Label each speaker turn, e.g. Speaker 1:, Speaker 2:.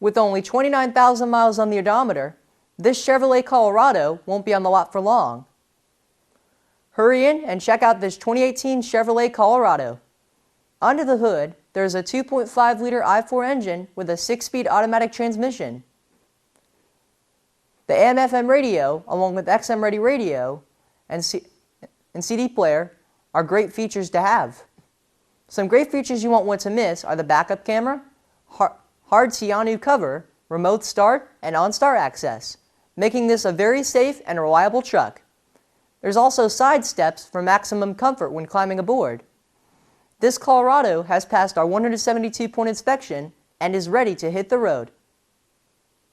Speaker 1: With only 29,000 miles on the odometer, this Chevrolet Colorado won't be on the lot for long. Hurry in and check out this 2018 Chevrolet Colorado. Under the hood, there's a 2.5-liter i4 engine with a 6-speed automatic transmission. The AM/FM radio, along with XM-ready radio and CD player, are great features to have. Some great features you won't want to miss are the backup camera, hard Tianu cover, remote start, and OnStar access, making this a very safe and reliable truck. There's also side steps for maximum comfort when climbing aboard. This Colorado has passed our 172-point inspection and is ready to hit the road.